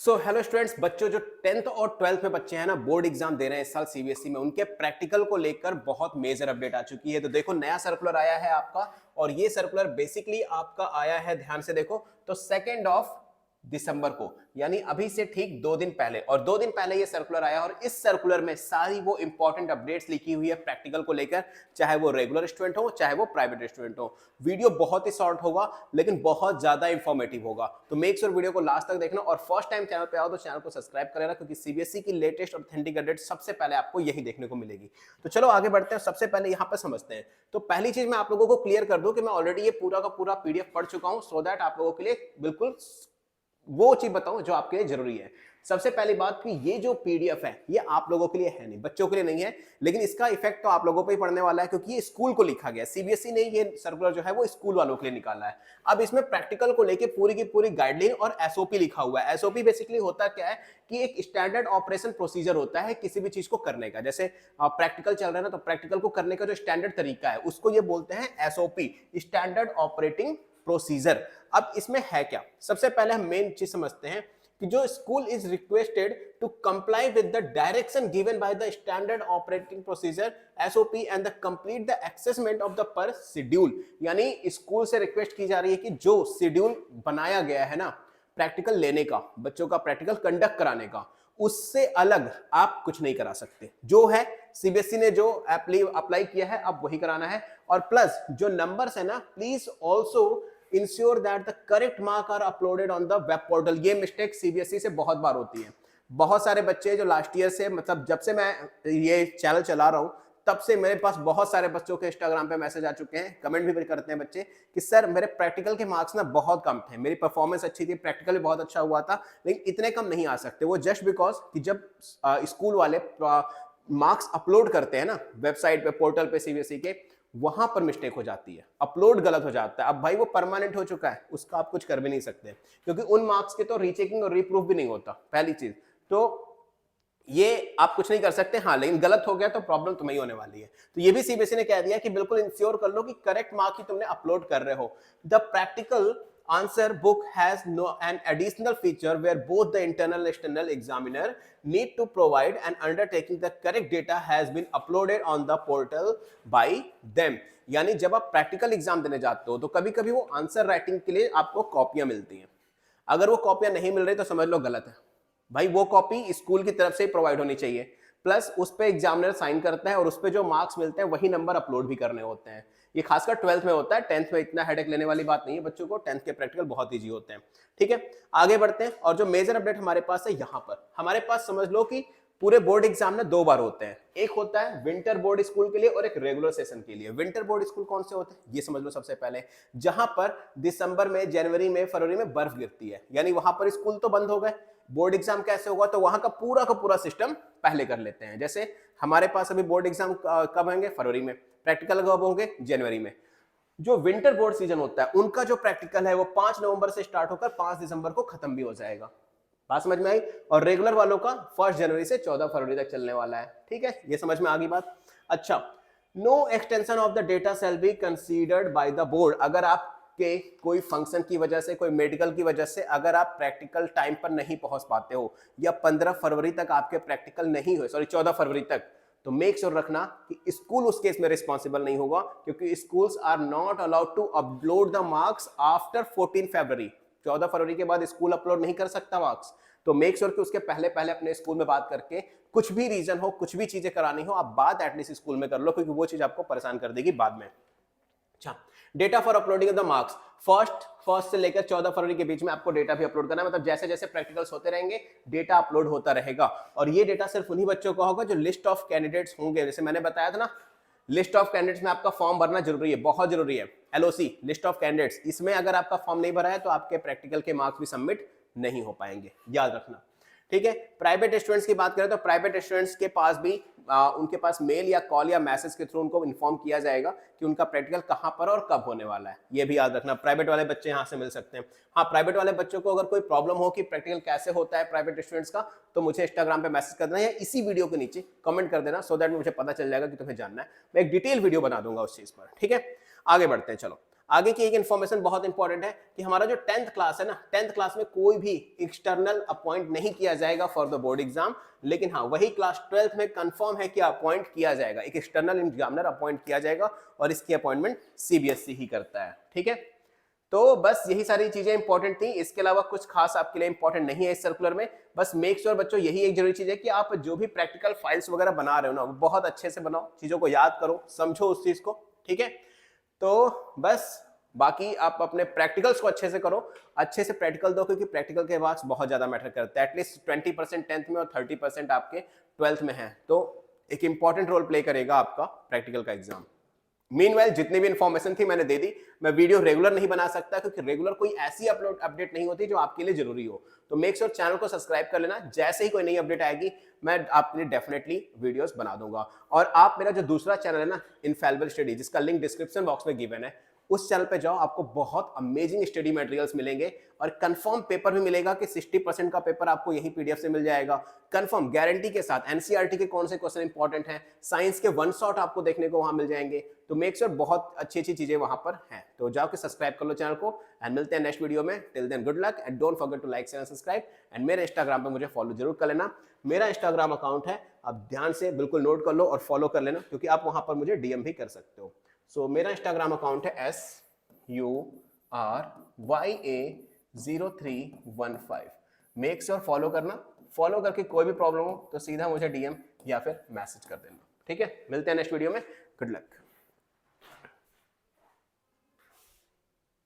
So hello students, बच्चों जो 10th और 12th में बच्चे हैं ना, बोर्ड एग्जाम दे रहे हैं इस साल सीबीएसई में, उनके प्रैक्टिकल को लेकर बहुत मेजर अपडेट आ चुकी है। तो देखो, नया सर्कुलर आया है आपका, और ये सर्कुलर बेसिकली आपका आया है, ध्यान से देखो तो 2 दिसंबर को, यानी अभी से ठीक 2 दिन पहले। और 2 दिन पहले ये सर्कुलर आया, और इस सर्कुलर में सारी वो इंपॉर्टेंट अपडेट्स लिखी हुई है प्रैक्टिकल को लेकर, चाहे वो रेगुलर स्टूडेंट हो चाहे वो प्राइवेट स्टूडेंट हो। वीडियो बहुत ही शॉर्ट होगा लेकिन बहुत ज्यादा इंफॉर्मेटिव होगा, तो मेक श्योर वीडियो को लास्ट तक देखना। और फर्स्ट टाइम चैनल पे आओ तो चैनल को सब्सक्राइब कर लेना, क्योंकि सीबीएसई की लेटेस्ट ऑथेंटिक अपडेट सबसे पहले आपको यही देखने को मिलेगी। तो चलो आगे बढ़ते हैं, सबसे पहले यहाँ पर समझते हैं। तो पहली चीज मैं आप लोगों को क्लियर कर दूं कि मैं ऑलरेडी ये पूरा का पूरा पीडीएफ पढ़ चुका हूं, सो दैट आप लोगों के लिए बिल्कुल वो चीज बताऊं जो आपके लिए जरूरी है। सबसे पहली बात कि ये जो पीडीएफ है ये आप लोगों के लिए है नहीं, बच्चों के लिए नहीं है, लेकिन इसका इफेक्ट तो आप लोगों पे ही पड़ने वाला है, क्योंकि ये स्कूल को लिखा गया। सीबीएसई ने ये सर्कुलर जो है वो स्कूल वालों के लिए निकाला है। अब इसमें प्रैक्टिकल को लेके पूरी की पूरी गाइडलाइन और एसओपी लिखा हुआ है। एसओपी बेसिकली होता क्या है कि एक स्टैंडर्ड ऑपरेशन प्रोसीजर होता है किसी भी चीज को करने का। जैसे प्रैक्टिकल चल रहा है ना, तो प्रैक्टिकल को करने का जो स्टैंडर्ड तरीका है उसको ये बोलते हैं एसओपी, स्टैंडर्ड ऑपरेटिंग प्रोसीजर। अब इसमें है क्या, सबसे पहले हम मेन चीज समझते हैं कि जो school is requested to comply with the direction given by the standard operating procedure SOP and the complete the assessment of the per schedule. यानी स्कूल से रिक्वेस्ट की जा रही है कि जो शेड्यूल बनाया गया है ना प्रैक्टिकल लेने का, बच्चों का प्रैक्टिकल कंडक्ट कराने का, उससे अलग आप कुछ नहीं करा सकते। जो है सीबीएसई ने जो अप्लाई किया है अब वही कराना है। और प्लस जो नंबर्स है ना, please also ensure that the correct mark are uploaded on the web portal. ये मिस्टेक सीबीएसई से बहुत बार होती है। बहुत सारे बच्चे जो लास्ट ईयर से, मतलब जब से मैं ये चैनल चला रहा हूं तब से मेरे पास बहुत सारे बच्चों के इंस्टाग्राम पे मैसेज आ चुके हैं, कमेंट भी करते हैं बच्चे कि सर मेरे प्रैक्टिकल के मार्क्स ना बहुत कम थे, मेरी परफॉर्मेंस अच्छी थी, प्रैक्टिकल भी बहुत अच्छा हुआ था, लेकिन इतने कम नहीं आ सकते। वो जस्ट बिकॉज कि जब स्कूल वाले मार्क्स अपलोड करते हैं ना वेबसाइट पे, पोर्टल पे सीबीएसई के, वहां पर मिस्टेक हो जाती है, अपलोड गलत हो जाता है। अब भाई वो परमानेंट हो चुका है, उसका आप कुछ कर भी नहीं सकते, क्योंकि उन मार्क्स के तो रीचेकिंग और रीप्रूफ भी नहीं होता, पहली चीज तो ये आप कुछ नहीं कर सकते। हाँ, लेकिन गलत हो गया तो प्रॉब्लम तुम्हें ही होने वाली है। तो ये भी सीबीएसई ने कह दिया कि बिल्कुल इंश्योर कर लो कि करेक्ट मार्क ही तुमने अपलोड कर रहे हो। The practical answer book has an additional feature where both the internal and external examiner need to provide an undertaking the correct data has been uploaded on the portal by them। यानी जब आप practical exam देने जाते हो तो कभी कभी वो आंसर राइटिंग के लिए आपको कॉपियां मिलती हैं। अगर वो कॉपियां नहीं मिल रही तो समझ लो गलत है भाई, वो कॉपी स्कूल की तरफ से ही प्रोवाइड होनी चाहिए, प्लस उस पे एग्जामिनर साइन करता है और उस पे जो मार्क्स मिलते हैं वही नंबर अपलोड भी करने होते हैं। ये खासकर 12th में होता है, 10th में इतना हेडेक लेने वाली बात नहीं है बच्चों को, 10th के प्रैक्टिकल बहुत ईजी होते हैं। ठीक है, आगे बढ़ते हैं। और जो मेजर अपडेट हमारे पास है, यहाँ पर हमारे पास समझ लो कि पूरे बोर्ड एग्जाम में 2 बार होते हैं। एक होता है विंटर बोर्ड स्कूल के लिए और एक रेगुलर सेशन के लिए। विंटर बोर्ड स्कूल कौन से होते हैं ये समझ लो सबसे पहले, जहां पर दिसंबर में, जनवरी में, फरवरी में बर्फ गिरती है, यानी वहां पर स्कूल तो बंद हो गए। बोर्ड एग्जाम कैसे होगा, तो वहां का पूरा सिस्टम पहले कर लेते हैं। जैसे हमारे पास अभी बोर्ड एग्जाम कब होंगे, फरवरी में, प्रैक्टिकल कब होंगे, जनवरी में। जो विंटर बोर्ड सीजन होता है उनका जो प्रैक्टिकल है वो 5 नवंबर से स्टार्ट होकर 5 दिसंबर को खत्म भी हो जाएगा। बात समझ में आई। और रेगुलर वालों का 1 जनवरी से 14 फरवरी तक चलने वाला है। ठीक है, ये समझ में आ गई बात। अच्छा, no extension of the data shall be considered by the board. अगर आपके कोई फंक्शन की वजह से, कोई मेडिकल की वजह से अगर आप प्रैक्टिकल टाइम पर नहीं पहुंच पाते हो, या 15 फरवरी तक आपके प्रैक्टिकल नहीं हुए, सॉरी 14 फरवरी तक, तो मेक श्योर रखना कि स्कूल उस केस में रिस्पॉन्सिबल नहीं होगा, क्योंकि schools are not allowed to upload the marks after 14 February. 14 फरवरी के बाद स्कूल अपलोड नहीं कर सकता मार्क्स। तो मेक श्योर कि उसके पहले पहले अपने स्कूल में बात करके, कुछ भी रीजन हो, कुछ भी चीजें करानी हो, आप बात एटलीस्ट स्कूल में कर लो, क्योंकि वो चीज आपको परेशान कर देगी बाद में। अच्छा, data for uploading of the marks, first से लेकर 14 फरवरी के बीच में आपको डेटा भी अपलोड करना है। मतलब जैसे जैसे प्रैक्टिकल्स होते रहेंगे डेटा अपलोड होता रहेगा। और ये डेटा सिर्फ उन्हीं बच्चों का होगा जो लिस्ट ऑफ कैंडिडेट्स होंगे। जैसे मैंने बताया था ना, लिस्ट ऑफ कैंडिडेट्स में आपका फॉर्म भरना जरूरी है, बहुत जरूरी है। एलओसी, लिस्ट ऑफ कैंडिडेट्स, इसमें अगर आपका फॉर्म नहीं भरा है तो आपके प्रैक्टिकल के मार्क्स भी सबमिट नहीं हो पाएंगे, याद रखना। ठीक है, प्राइवेट स्टूडेंट्स की बात करें तो प्राइवेट स्टूडेंट्स के पास भी उनके पास मेल या कॉल या मैसेज के थ्रू उनको इन्फॉर्म किया जाएगा कि उनका प्रैक्टिकल कहां पर और कब होने वाला है। ये भी याद रखना, प्राइवेट वाले बच्चे यहां से मिल सकते हैं। हाँ, प्राइवेट वाले बच्चों को अगर कोई प्रॉब्लम हो कि प्रैक्टिकल कैसे होता है प्राइवेट स्टूडेंट्स का, तो मुझे इंस्टाग्राम पे मैसेज कर देना या इसी वीडियो के नीचे कमेंट कर देना, सो दैट मुझे पता चल जाएगा कि तुम्हें जानना है। मैं एक डिटेल वीडियो बना दूंगा उस चीज पर। ठीक है, आगे बढ़ते हैं। चलो आगे की एक इन्फॉर्मेशन बहुत इंपॉर्टेंट है कि हमारा जो 10th क्लास है ना, 10th क्लास में कोई भी एक्सटर्नल अपॉइंट नहीं किया जाएगा फॉर द बोर्ड एग्जाम, लेकिन हाँ वही क्लास 12th में कंफर्म है कि अपॉइंट किया जाएगा, एक एक्सटर्नल एग्जामिनर अपॉइंट किया जाएगा और इसकी अपॉइंटमेंट सीबीएसई ही करता है। ठीक है, तो बस यही सारी चीजें इंपॉर्टेंट थी, इसके अलावा कुछ खास आपके लिए इंपॉर्टेंट नहीं है इस सर्कुलर में। बस मेक श्योर बच्चों यही एक जरूरी चीज है कि आप जो भी प्रैक्टिकल फाइल्स वगैरह बना रहे हो ना, वो बहुत अच्छे से बनाओ, चीजों को याद करो, समझो उस चीज को। ठीक है, तो बस बाकी आप अपने प्रैक्टिकल्स को अच्छे से करो, अच्छे से प्रैक्टिकल दो, क्योंकि प्रैक्टिकल के बाद बहुत ज्यादा मैटर करता है। एटलीस्ट 20% 10th में और 30% आपके 12th में है, तो एक इंपॉर्टेंट रोल प्ले करेगा आपका प्रैक्टिकल का एग्जाम। मीनवाइल जितनी भी इंफॉर्मेशन थी मैंने दे दी। मैं वीडियो रेगुलर नहीं बना सकता क्योंकि रेगुलर कोई ऐसी अपडेट नहीं होती जो आपके लिए जरूरी हो, तो मेक श्योर चैनल को सब्सक्राइब कर लेना। जैसे ही कोई नई अपडेट आएगी मैं आपके लिए डेफिनेटली वीडियोस बना दूंगा। और आप मेरा जो दूसरा चैनल है ना, इनफैलिबल स्टडी, जिसका लिंक डिस्क्रिप्शन बॉक्स में गिवन है, उस चैनल पे जाओ, आपको बहुत अमेजिंग स्टडी मटेरियल्स मिलेंगे और कंफर्म पेपर भी मिलेगा कि 60% का पेपर आपको यही पीडीएफ से मिल जाएगा, कंफर्म गारंटी के साथ। एनसीईआरटी के कौन से क्वेश्चन इंपॉर्टेंट हैं, साइंस के वन शॉट आपको देखने को वहां मिल जाएंगे। तो मेक श्योर बहुत अच्छी अच्छी चीजें वहां पर हैं, तो जाओ के सब्सक्राइब कर लो चैनल को। एंड मिलते हैं नेक्स्ट वीडियो में। Till then good luck and don't forget to like share and subscribe. And मेरे इंस्टाग्राम पे मुझे फॉलो जरूर कर लेना। मेरा इंस्टाग्राम अकाउंट है, आप ध्यान से बिल्कुल नोट कर लो और फॉलो कर लेना, क्योंकि आप वहां पर मुझे डीएम भी कर सकते हो। सो मेरा इंस्टाग्राम अकाउंट है SURYA0315। मेक श्योर फॉलो करना, फॉलो करके कोई भी प्रॉब्लम हो तो सीधा मुझे डीएम या फिर मैसेज कर देना। ठीक है, मिलते हैं नेक्स्ट वीडियो में। Good luck.